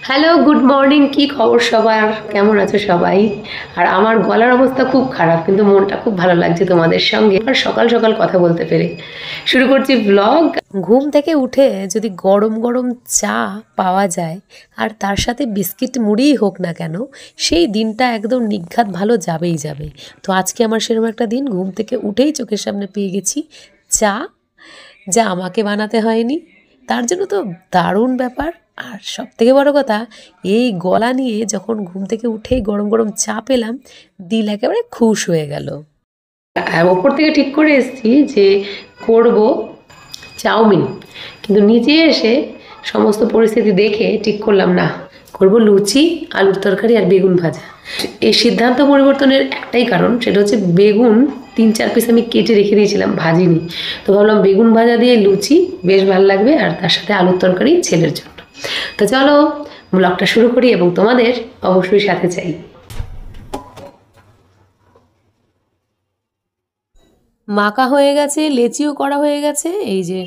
Hello, good morning. কি খবর সবার? কেমন আছো সবাই? আর আমার গলার অবস্থা খুব খারাপ, কিন্তু মনটা খুব ভালো লাগছে তোমাদের সঙ্গে আর সকাল সকাল কথা বলতে পেরে। শুরু করছি ব্লগ। ঘুম থেকে উঠে যদি গরম গরম চা পাওয়া যায় আর তার সাথে বিস্কিট মুড়িই হোক না কেন, সেই দিনটা একদম নিঘাত ভালো যাবেই যাবে। তো আজকে আমার সেরকম একটা দিন, ঘুম থেকে উঠেই চোখের সামনে পেয়ে গেছি চা, যা আমাকে বানাতে হয়নি। তার জন্য তো দারুণ ব্যাপার। আর সবথেকে বড় কথা, এই গলা নিয়ে যখন ঘুম থেকে উঠেই গরম গরম চা পেলাম, দিল একেবারে খুশ হয়ে গেল। ওপর থেকে ঠিক করে এসেছি যে করব চাউমিন, কিন্তু নিচে এসে সমস্ত পরিস্থিতি দেখে ঠিক করলাম না, করব লুচি, আলুর তরকারি আর বেগুন ভাজা। এই সিদ্ধান্ত পরিবর্তনের একটাই কারণ, সেটা হচ্ছে বেগুন 3-4 পিস আমি কেটে রেখে দিয়েছিলাম, ভাজিনি। তো ভাবলাম বেগুন ভাজা দিয়ে লুচি বেশ ভালো লাগবে, আর তার সাথে আলুর তরকারি ছেলের জন্য। তো চলো ব্লগটা শুরু করি, এবং তোমাদের অবশ্যই সাথে চাই। মাখা হয়ে গেছে, লেচিও করা হয়ে গেছে। এই যে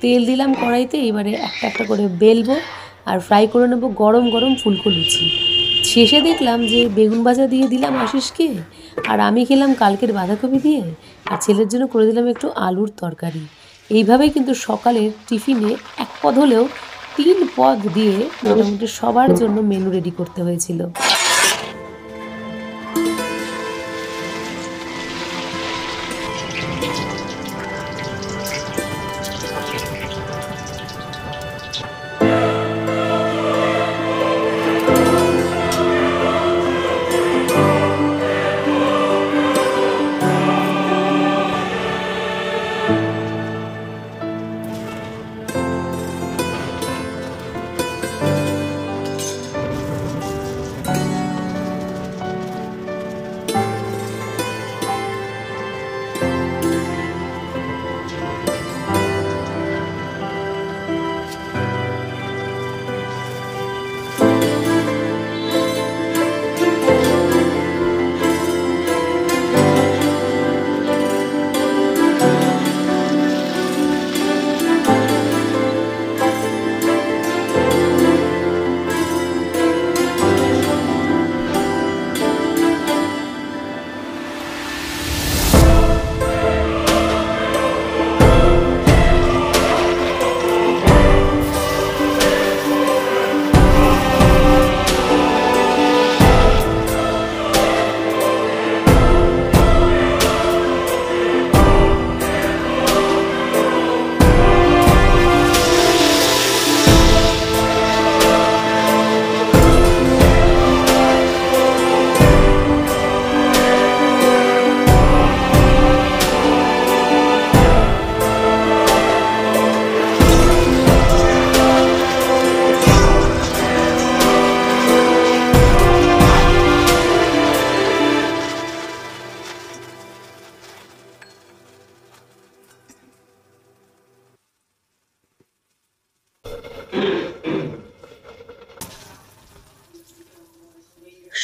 তেল দিলাম কড়াইতে, এবারে একটা একটা করে বেলবো আর ফ্রাই করে নেবো গরম গরম ফুলকো লুচি। শেষে দেখলাম যে বেগুন ভাজা দিয়ে দিলাম আশিসকে, আর আমি খেলাম কালকের বাঁধাকপি দিয়ে, আর ছেলের জন্য করে দিলাম একটু আলুর তরকারি। এইভাবেই কিন্তু সকালের টিফিনে এক পদ হলেও 3 পদ দিয়ে মোটামুটি সবার জন্য মেনু রেডি করতে হয়েছিল।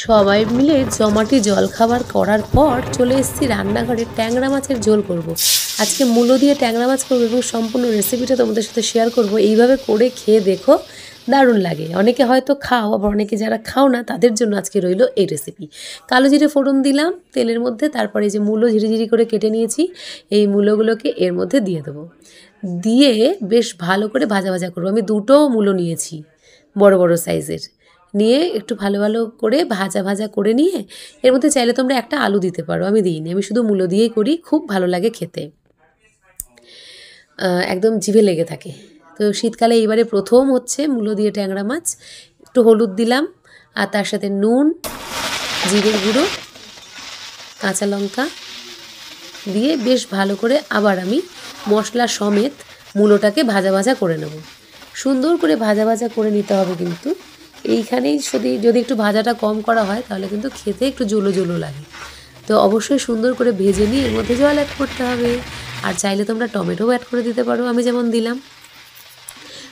সবাই মিলে জমাটি জলখাবার করার পর চলে এসেছি রান্নাঘরে। ট্যাংরা মাছের ঝোল করব। আজকে মূলো দিয়ে ট্যাংরা মাছ করবো, এবং সম্পূর্ণ রেসিপিটা তোমাদের সাথে শেয়ার করব। এইভাবে করে খেয়ে দেখো, দারুণ লাগে। অনেকে হয়তো খাও, আবার অনেকে যারা খাও না তাদের জন্য আজকে রইল এই রেসিপি। কালো জিরে ফোড়ন দিলাম তেলের মধ্যে, তারপরে এই যে মূলো ঝিরিঝিরি করে কেটে নিয়েছি, এই মূলোগুলোকে এর মধ্যে দিয়ে দেবো। দিয়ে বেশ ভালো করে ভাজা ভাজা করবো। আমি 2টো মূলো নিয়েছি, বড় বড় সাইজের, নিয়ে একটু ভালো ভালো করে ভাজা ভাজা করে নিয়ে এর মধ্যে চাইলে তোমরা একটা আলু দিতে পারো, আমি দিইনি, আমি শুধু মূলো দিয়েই করি। খুব ভালো লাগে খেতে, একদম জিভে লেগে থাকে। তো শীতকালে এইবারে প্রথম হচ্ছে মূলো দিয়ে ট্যাংরা মাছ। একটু হলুদ দিলাম, আর তার সাথে নুন, জিরের গুঁড়ো, কাঁচা লঙ্কা দিয়ে বেশ ভালো করে আবার আমি মশলা সমেত মূলোটাকে ভাজা ভাজা করে নেব। সুন্দর করে ভাজা ভাজা করে নিতে হবে, কিন্তু এইখানেই যদি একটু ভাজাটা কম করা হয় তাহলে কিন্তু খেতে একটু জলো জলো লাগে। তো অবশ্যই সুন্দর করে ভেজে নিয়ে এর মধ্যে জল অ্যাড করতে হবে। আর চাইলে তোমরা টমেটোও অ্যাড করে দিতে পারো, আমি যেমন দিলাম।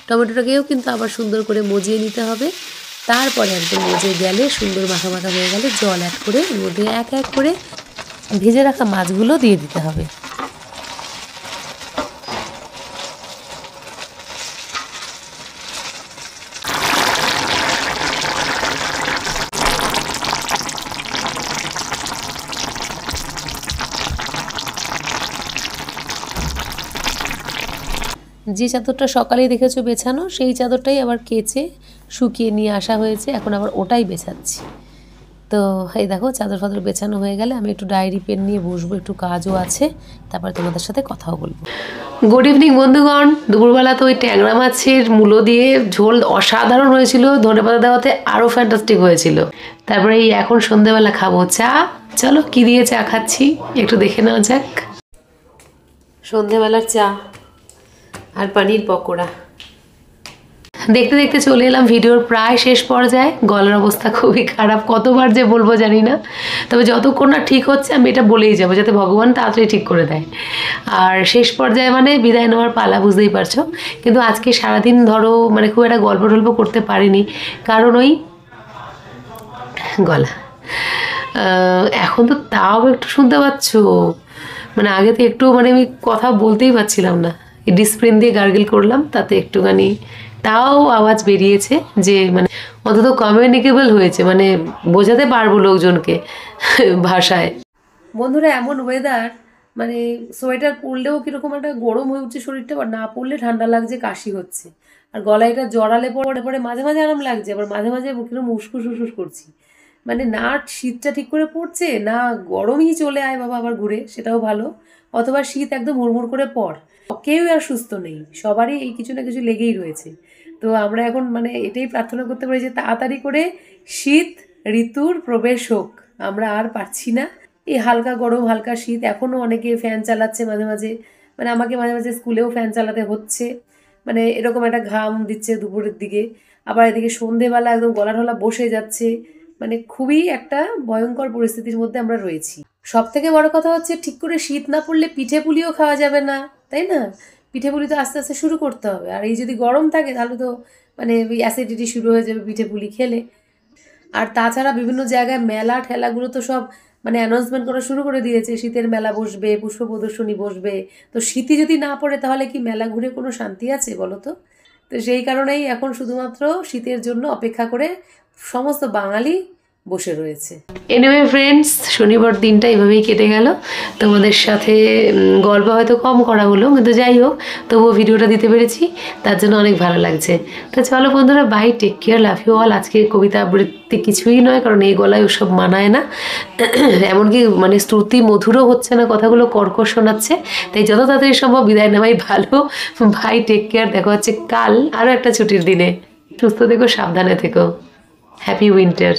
টমেটোটাকেও কিন্তু আবার সুন্দর করে মজিয়ে নিতে হবে। তারপরে একদম মজে গেলে, সুন্দর মাখা মাখা হয়ে গেলে জল অ্যাড করে এর মধ্যে এক এক করে ভেজে রাখা মাছগুলো দিয়ে দিতে হবে। যে চাদরটা সকালেই দেখেছো বেছানো সেই চাদরটাই আবার কেচে শুকিয়ে নিয়ে আসা হয়েছে, এখন আবার ওটাই বেছাচ্ছি। তো এই দেখো চাদর ফাদর বেছানো হয়ে গেলে আমি একটু ডায়েরি পেন নিয়ে বসবো, একটু কাজও আছে, তারপর তোমাদের সাথে কথাও বলবো। গুড ইভিনিং বন্ধুগণ। দুপুরবেলা তো ওই ট্যাংরা মাছের মূলো দিয়ে ঝোল অসাধারণ হয়েছিল, ধনেপাতা দেওয়াতে আরও ফ্যান্টাস্টিক হয়েছিল। তারপরে এই এখন সন্ধেবেলা খাবো চা। চলো কি দিয়ে চা খাচ্ছি একটু দেখে নেওয়া যাক। সন্ধেবেলার চা আর পনির পকোড়া। দেখতে দেখতে চলে এলাম ভিডিওর প্রায় শেষ পর্যায়ে। গলার অবস্থা খুবই খারাপ, কতবার যে বলবো জানি না, তবে যতক্ষণ না ঠিক হচ্ছে আমি এটা বলেই যাবো যাতে ভগবান তাড়াতাড়ি ঠিক করে দেয়। আর শেষ পর্যায়ে মানে বিদায় নেওয়ার পালা, বুঝতেই পারছো। কিন্তু আজকে সারাদিন ধরো মানে খুব একটা গল্প টল্প করতে পারিনি, কারণ ওই গলা এখন তো তাও একটু শুনতে পাচ্ছ, মানে আগে তো একটু মানে আমি কথা বলতেই পারছিলাম না, ডিসপ্রিন দিয়ে গার্গেল করলাম তাতে একটুখানি তাও আওয়াজ বেরিয়েছে, যে মানে অন্তত কমিউনিকেবল হয়েছে, মানে বোঝাতে পারবো লোকজনকে ভাষায়। বন্ধুরা এমন ওয়েদার, মানে সোয়েটার পরলেও কীরকম একটা গরম হয়ে উঠছে শরীরটা, বা না পরলে ঠান্ডা লাগছে, কাশি হচ্ছে, আর গলায় এটা জড়ালে পরে পরে মাঝে মাঝে আরাম লাগছে, আবার মাঝে মাঝে কিরকম উসকুস উসকুস করছি। মানে না শীতটা ঠিক করে পড়ছে, না গরমই চলে আয় বাবা আবার ঘুরে, সেটাও ভালো, অথবা শীত একদম হুড়মুড় করে পড়। কেউই আর সুস্থ নেই, সবারই এই কিছু না কিছু লেগেই রয়েছে। তো আমরা এখন মানে এটাই প্রার্থনা করতে পারি যে তাড়াতাড়ি করে শীত ঋতুর প্রবেশ হোক, আমরা আর পারছি না এই হালকা গরম হালকা শীত। এখনও অনেকে ফ্যান চালাচ্ছে মাঝে মাঝে, মানে আমাকে মাঝে মাঝে স্কুলেও ফ্যান চালাতে হচ্ছে, মানে এরকম একটা ঘাম দিচ্ছে দুপুরের দিকে, আবার এদিকে সন্ধেবেলা একদম গলা ঠলা বসে যাচ্ছে, মানে খুবই একটা ভয়ঙ্কর পরিস্থিতির মধ্যে আমরা রয়েছি। সব থেকে বড় কথা হচ্ছে ঠিক করে শীত না পড়লে পিঠে পুলিও খাওয়া যাবে না, তাই না? পিঠে পুলি তো আস্তে আস্তে শুরু করতে হবে, আর এই যদি গরম থাকে তাহলে তো মানে অ্যাসিডিটি শুরু হয়ে যাবে পিঠে পুলি খেলে। আর তাছাড়া বিভিন্ন জায়গায় মেলা ঠেলাগুলো তো সব মানে অ্যানাউন্সমেন্ট করা শুরু করে দিয়েছে, শীতের মেলা বসবে, পুষ্প প্রদর্শনী বসবে। তো শীতই যদি না পড়ে তাহলে কি মেলা ঘুরে কোনো শান্তি আছে বলো তো? তো সেই কারণেই এখন শুধুমাত্র শীতের জন্য অপেক্ষা করে সমস্ত বাঙালি বসে রয়েছে। এনিওয়ে ফ্রেন্ডস, শনিবার দিনটা এইভাবেই কেটে গেল। তোমাদের সাথে গল্প হয়তো কম করা হলো, কিন্তু যাই হোক তবুও ভিডিওটা দিতে পেরেছি, তার জন্য অনেক ভালো লাগছে। তো চলো বন্ধুরা, bye, take care, love you all. আজকে কবিতা আবৃত্তি কিছুই নয়, কারণ এই গলায় ওসব মানায় না, এমনকি মানে শ্রুতি মধুরও হচ্ছে না, কথাগুলো কর্কশ শোনাচ্ছে, তাই যত তাড়াতাড়ি সম্ভব বিদায় নেওয়াই ভালো। বাই, টেক কেয়ার, দেখা হচ্ছে কাল আরও একটা ছুটির দিনে। সুস্থ থেকো, সাবধানে থেকো, হ্যাপি উইন্টার।